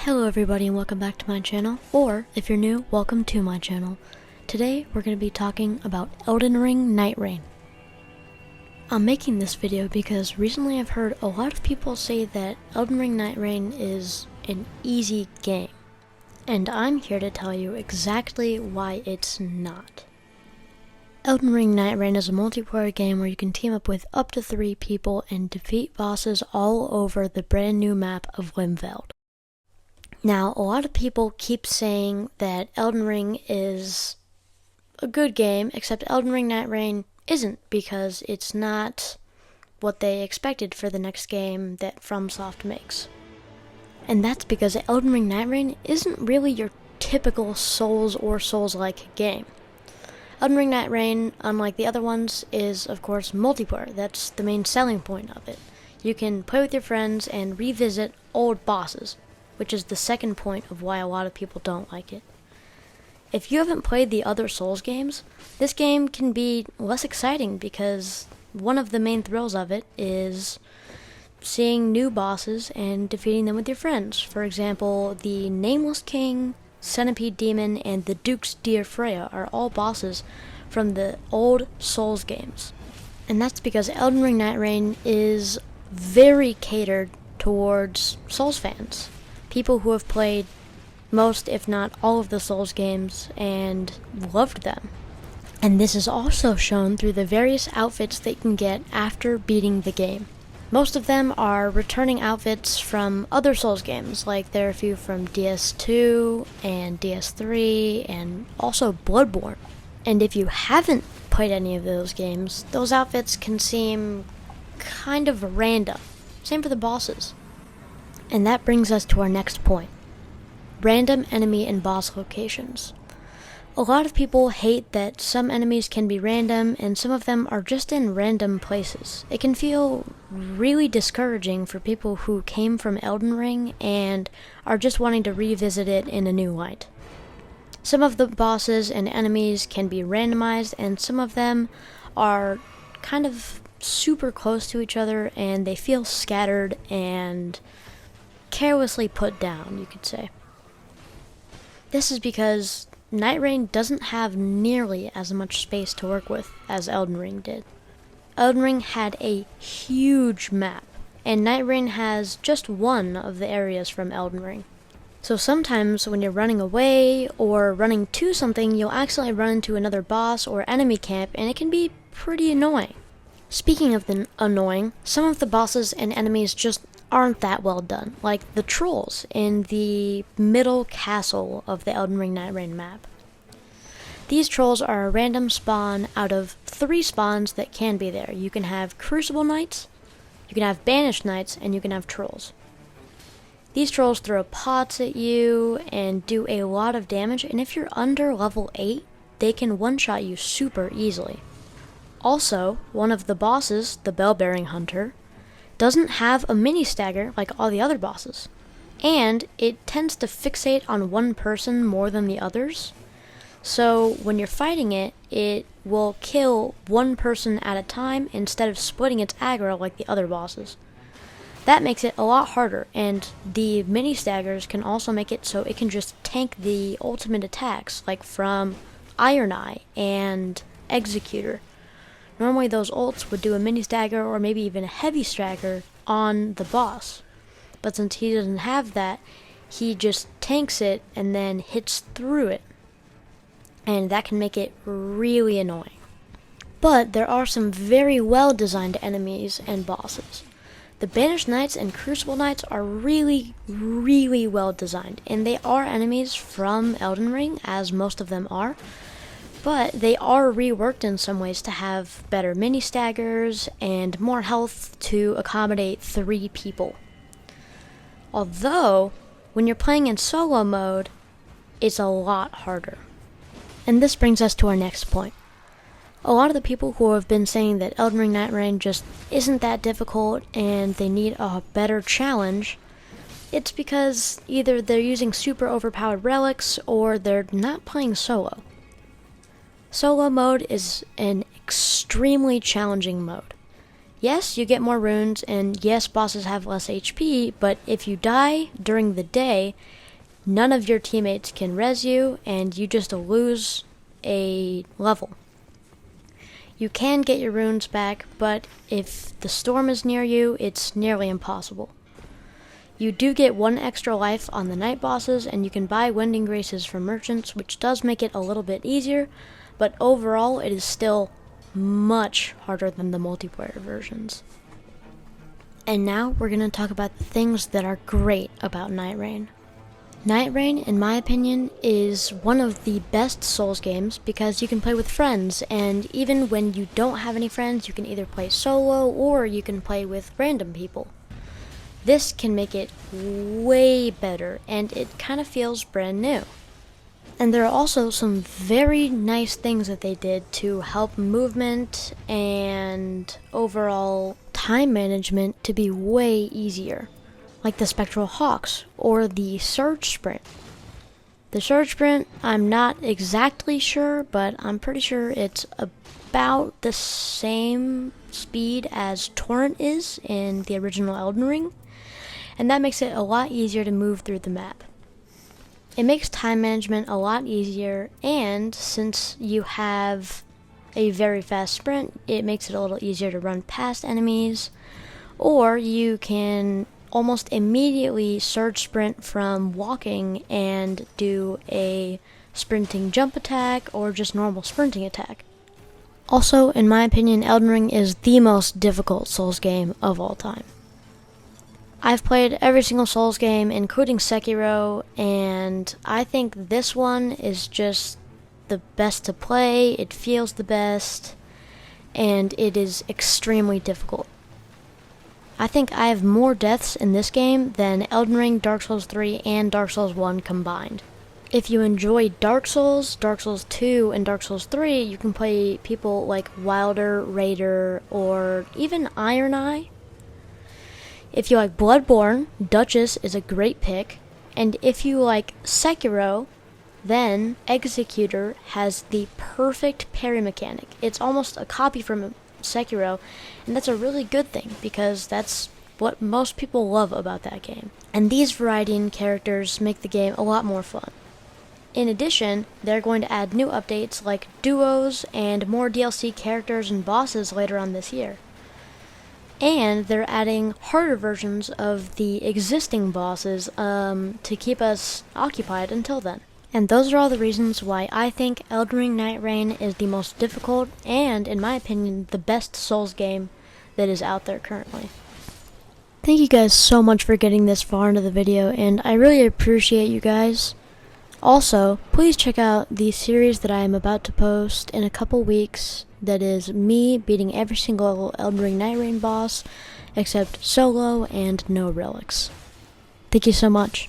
Hello everybody and welcome back to my channel, or if you're new, welcome to my channel. Today we're going to be talking about Elden Ring Nightrign. I'm making this video because recently I've heard a lot of people say that Elden Ring Nightrign is an easy game, and I'm here to tell you exactly why it's not. Elden Ring Nightrign is a multiplayer game where you can team up with up to 3 people and defeat bosses all over the brand new map of Limveld. Now, a lot of people keep saying that Elden Ring is a good game, except Elden Ring Nightrign isn't, because it's not what they expected for the next game that FromSoft makes. And that's because Elden Ring Nightrign isn't really your typical Souls or Souls-like game. Elden Ring Nightrign, unlike the other ones, is of course multiplayer. That's the main selling point of it. You can play with your friends and revisit old bosses, which is the second point of why a lot of people don't like it. If you haven't played the other Souls games, this game can be less exciting because one of the main thrills of it is seeing new bosses and defeating them with your friends. For example, the Nameless King, Centipede Demon, and the Duke's Dear Freya are all bosses from the old Souls games. And that's because Elden Ring Nightrign is very catered towards Souls fans. People who have played most, if not all, of the Souls games and loved them. And this is also shown through the various outfits that you can get after beating the game. Most of them are returning outfits from other Souls games, like there are a few from DS2 and DS3 and also Bloodborne. And if you haven't played any of those games, those outfits can seem kind of random. Same for the bosses. And that brings us to our next point. Random enemy and boss locations. A lot of people hate that some enemies can be random and some of them are just in random places. It can feel really discouraging for people who came from Elden Ring and are just wanting to revisit it in a new light. Some of the bosses and enemies can be randomized and some of them are kind of super close to each other and they feel scattered and carelessly put down, you could say. This is because Nightrign doesn't have nearly as much space to work with as Elden Ring did. Elden Ring had a huge map, and Nightrign has just one of the areas from Elden Ring. So sometimes when you're running away or running to something, you'll accidentally run into another boss or enemy camp, and it can be pretty annoying. Speaking of the annoying, some of the bosses and enemies just aren't that well done, like the trolls in the middle castle of the Elden Ring Nightrign map. These trolls are a random spawn out of 3 spawns that can be there. You can have Crucible Knights, you can have Banished Knights, and you can have trolls. These trolls throw pots at you and do a lot of damage, and if you're under level 8, they can one-shot you super easily. Also, one of the bosses, the Bell-Bearing Hunter, doesn't have a mini stagger like all the other bosses, and it tends to fixate on one person more than the others. So when you're fighting it, it will kill one person at a time instead of splitting its aggro like the other bosses. That makes it a lot harder, and the mini staggers can also make it so it can just tank the ultimate attacks, like from Iron Eye and Executor. Normally those ults would do a mini stagger or maybe even a heavy stagger on the boss. But since he doesn't have that, he just tanks it and then hits through it. And that can make it really annoying. But there are some very well designed enemies and bosses. The Banished Knights and Crucible Knights are really, really well designed. And they are enemies from Elden Ring, as most of them are. But they are reworked in some ways to have better mini staggers and more health to accommodate 3 people. Although, when you're playing in solo mode, it's a lot harder. And this brings us to our next point. A lot of the people who have been saying that Elden Ring Nightrign just isn't that difficult and they need a better challenge, it's because either they're using super overpowered relics or they're not playing solo. Solo mode is an extremely challenging mode. Yes, you get more runes, and yes, bosses have less HP, but if you die during the day, none of your teammates can res you, and you just lose a level. You can get your runes back, but if the storm is near you, it's nearly impossible. You do get 1 extra life on the night bosses, and you can buy Wending Graces from merchants, which does make it a little bit easier, but overall it is still much harder than the multiplayer versions. And now we're going to talk about the things that are great about Nightrign. Nightrign, in my opinion, is one of the best Souls games because you can play with friends, and even when you don't have any friends, you can either play solo or you can play with random people. This can make it way better, and it kind of feels brand new. And there are also some very nice things that they did to help movement and overall time management to be way easier, like the Spectral Hawks or the Surge Sprint. The Surge Sprint, I'm not exactly sure, but I'm pretty sure it's about the same speed as Torrent is in the original Elden Ring, and that makes it a lot easier to move through the map. It makes time management a lot easier, and since you have a very fast sprint, it makes it a little easier to run past enemies, or you can almost immediately surge sprint from walking and do a sprinting jump attack or just normal sprinting attack. Also, in my opinion, Elden Ring is the most difficult Souls game of all time. I've played every single Souls game, including Sekiro, and I think this one is just the best to play, it feels the best, and it is extremely difficult. I think I have more deaths in this game than Elden Ring, Dark Souls 3, and Dark Souls 1 combined. If you enjoy Dark Souls 2, and Dark Souls 3, you can play people like Wilder, Raider, or even Iron Eye. If you like Bloodborne, Duchess is a great pick, and if you like Sekiro, then Executor has the perfect parry mechanic. It's almost a copy from Sekiro, and that's a really good thing because that's what most people love about that game. And these variety in characters make the game a lot more fun. In addition, they're going to add new updates like duos and more DLC characters and bosses later on this year. And they're adding harder versions of the existing bosses to keep us occupied until then. And those are all the reasons why I think Elden Ring Nightrign is the most difficult and, in my opinion, the best Souls game that is out there currently. Thank you guys so much for getting this far into the video, and I really appreciate you guys. Also, please check out the series that I am about to post in a couple weeks. That is me beating every single Elden Ring Nightrign boss, except solo and no relics. Thank you so much.